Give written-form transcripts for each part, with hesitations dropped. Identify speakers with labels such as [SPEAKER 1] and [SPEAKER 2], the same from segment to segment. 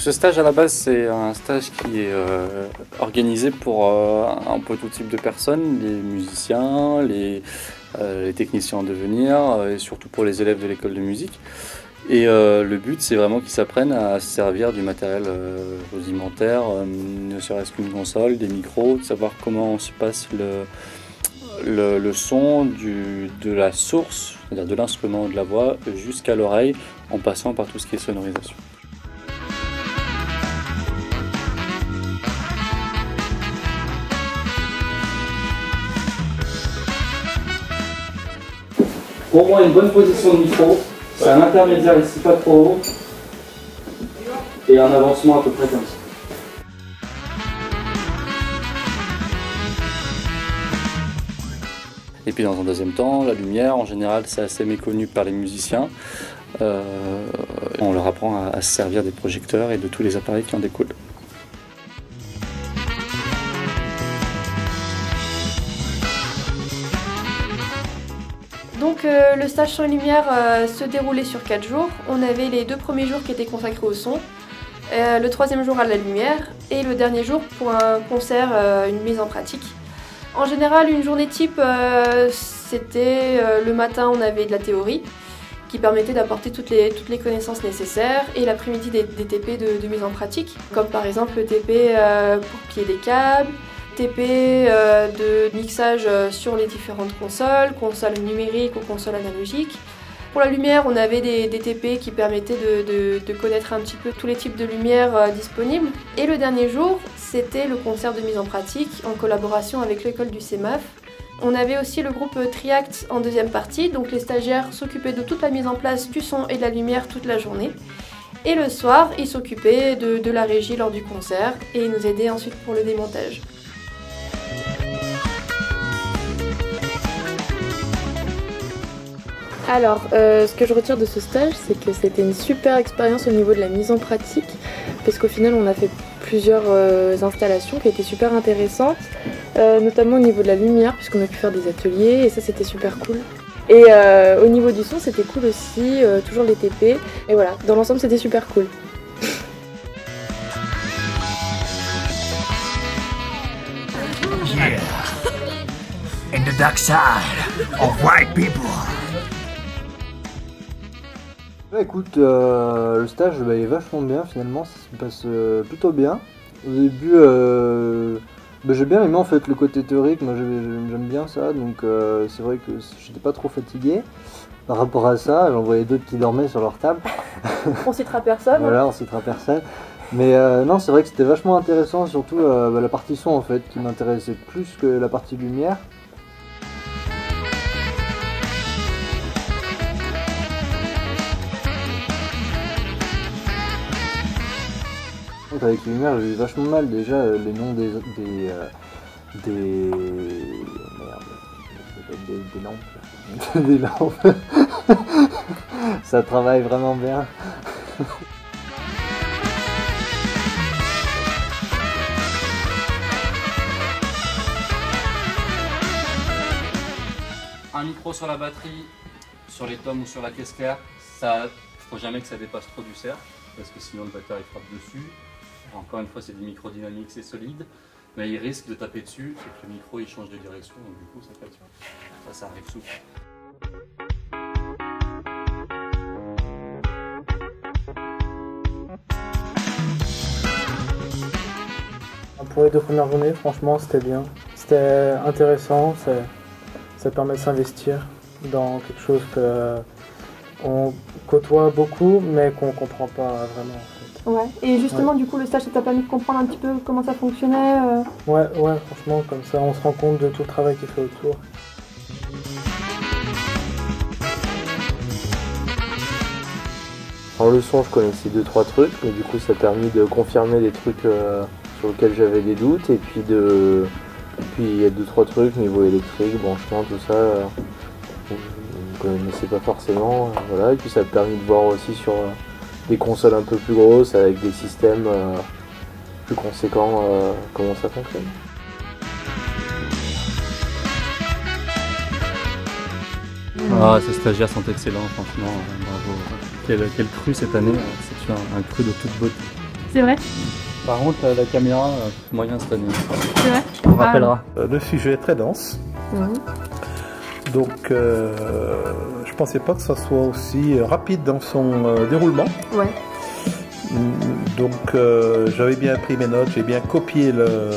[SPEAKER 1] ce stage à la base c'est un stage qui est organisé pour un peu tout type de personnes, les musiciens, les techniciens en devenir et surtout pour les élèves de l'école de musique. Et le but c'est vraiment qu'ils s'apprennent à se servir du matériel rudimentaire, ne serait-ce qu'une console, des micros, de savoir comment se passe le son de la source, c'est-à-dire de l'instrument de la voix, jusqu'à l'oreille, en passant par tout ce qui est sonorisation. Pour moi, une bonne position de micro, c'est un intermédiaire ici pas trop haut et un avancement à peu près comme ça. Et puis dans un deuxième temps, la lumière, en général, c'est assez méconnu par les musiciens. On leur apprend à se servir des projecteurs et de tous les appareils qui en découlent.
[SPEAKER 2] Donc le stage son et lumière se déroulait sur 4 jours. On avait les 2 premiers jours qui étaient consacrés au son, le 3e jour à la lumière et le dernier jour pour un concert, une mise en pratique. En général, une journée type, c'était le matin, on avait de la théorie qui permettait d'apporter toutes les connaissances nécessaires et l'après-midi des TP de mise en pratique, comme par exemple le TP pour plier des câbles, TP de mixage sur les différentes consoles numériques ou consoles analogiques. Pour la lumière, on avait des TP qui permettaient de connaître un petit peu tous les types de lumière disponibles. Et le dernier jour, c'était le concert de mise en pratique en collaboration avec l'école du CEMAF. On avait aussi le groupe Triact en deuxième partie, donc les stagiaires s'occupaient de toute la mise en place du son et de la lumière toute la journée. Et le soir, ils s'occupaient de la régie lors du concert et ils nous aidaient ensuite pour le démontage.
[SPEAKER 3] Alors, ce que je retire de ce stage, c'est que c'était une super expérience au niveau de la mise en pratique, parce qu'au final, on a fait plusieurs installations qui étaient super intéressantes, notamment au niveau de la lumière, puisqu'on a pu faire des ateliers, et ça, c'était super cool. Et au niveau du son, c'était cool aussi, toujours les TP, et voilà, dans l'ensemble, c'était super cool.
[SPEAKER 4] Yeah. In the dark side of white people.
[SPEAKER 5] Écoute, le stage il est vachement bien finalement, ça se passe plutôt bien. Au début, j'ai bien aimé en fait le côté théorique, moi j'aime bien ça, donc c'est vrai que j'étais pas trop fatigué par rapport à ça, j'en voyais d'autres qui dormaient sur leur table.
[SPEAKER 3] On citera personne.
[SPEAKER 5] Voilà, on citera personne. Mais non, c'est vrai que c'était vachement intéressant, surtout la partie son en fait, qui m'intéressait plus que la partie lumière. Avec les lumières, j'ai eu vachement mal déjà, les noms des lampes. Des lampes. Ça travaille vraiment bien.
[SPEAKER 1] Un micro sur la batterie, sur les tomes ou sur la caisse claire, ça, faut jamais que ça dépasse trop du cercle, parce que sinon le batteur il frappe dessus. Encore une fois, c'est des micros dynamiques, c'est solide, mais il risque de taper dessus et que le micro il change de direction, donc du coup ça fait ça arrive souvent.
[SPEAKER 6] Pour les 2 premières journées, franchement, c'était bien. C'était intéressant, ça permet de s'investir dans quelque chose qu'on côtoie beaucoup, mais qu'on ne comprend pas vraiment.
[SPEAKER 2] Ouais, et justement, du coup, le stage, ça t'a permis de comprendre un petit peu comment ça fonctionnait
[SPEAKER 6] Ouais, franchement, comme ça, on se rend compte de tout le travail qu'il fait autour.
[SPEAKER 5] En leçon, je connaissais 2-3 trucs, mais du coup, ça a permis de confirmer des trucs sur lesquels j'avais des doutes, et puis il y a 2-3 trucs niveau électrique, branchement, tout ça, je ne connaissais pas forcément, voilà, et puis ça a permis de voir aussi sur des consoles un peu plus grosses avec des systèmes plus conséquents comment ça fonctionne.
[SPEAKER 1] Ah, ces stagiaires sont excellents, franchement, bravo. Quel cru cette année, c'est un cru de toute beauté.
[SPEAKER 7] C'est vrai?
[SPEAKER 1] Par contre, la caméra, moyen cette année.
[SPEAKER 7] C'est vrai?
[SPEAKER 1] On rappellera.
[SPEAKER 8] Le sujet est très dense. Donc, je pensais pas que ça soit aussi rapide dans son déroulement.
[SPEAKER 7] Ouais.
[SPEAKER 8] Donc, j'avais bien pris mes notes, j'ai bien copié le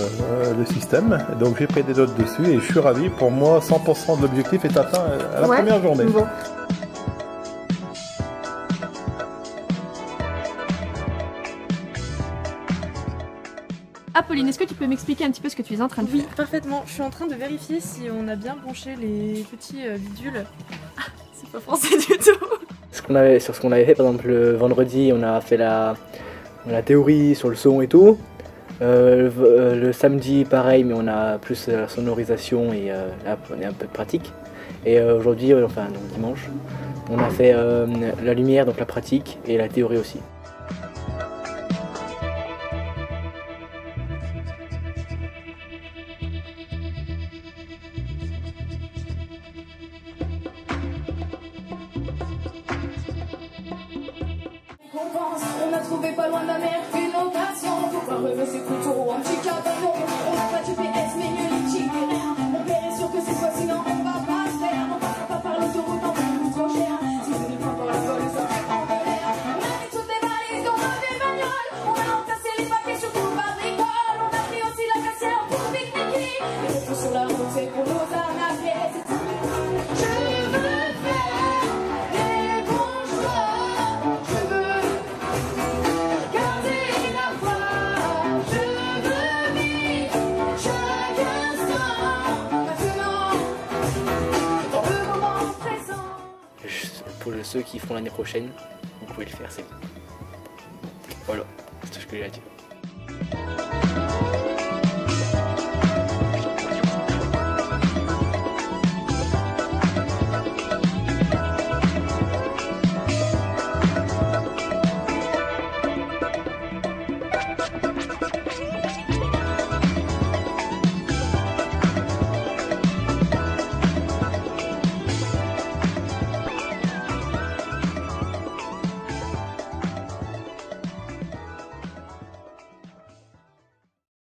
[SPEAKER 8] système. Donc, j'ai pris des notes dessus et je suis ravi. Pour moi, 100% de l'objectif est atteint à la première journée.
[SPEAKER 7] Bon. Pauline, est-ce que tu peux m'expliquer un petit peu ce que tu es en train de faire?
[SPEAKER 3] Oui, parfaitement. Je suis en train de vérifier si on a bien branché les petits bidules.
[SPEAKER 7] Ah, c'est pas français du tout.
[SPEAKER 9] Sur ce qu'on avait fait, par exemple, le vendredi, on a fait la théorie sur le son et tout. Le samedi, pareil, mais on a plus la sonorisation et là, on est un peu de pratique. Et aujourd'hui, enfin, donc dimanche, on a fait la lumière, donc la pratique, et la théorie aussi.
[SPEAKER 10] On a trouvé pas loin de la mer une occasion pour pas relever ses couteaux en petit cabanon. On n'a pas de GPS mais mieux l'itinéraire. Mon père est sûr que c'est fois sinon on va pas se faire. On passera pas par l'autoroute en plus trop cher. Si ce n'est pas par la colle ça fait en l'air. On a mis toutes les valises dans des bagnoles. On a entassé les papiers sur tout le bar d'école. On a pris aussi la cassière pour pique-niquer. Les retours sur la route c'est pour nous arnaquer. Je veux faire des bons choix. Je veux
[SPEAKER 9] pour ceux qui feront l'année prochaine, vous pouvez le faire, c'est bon. Voilà, c'est tout ce que j'ai à dire.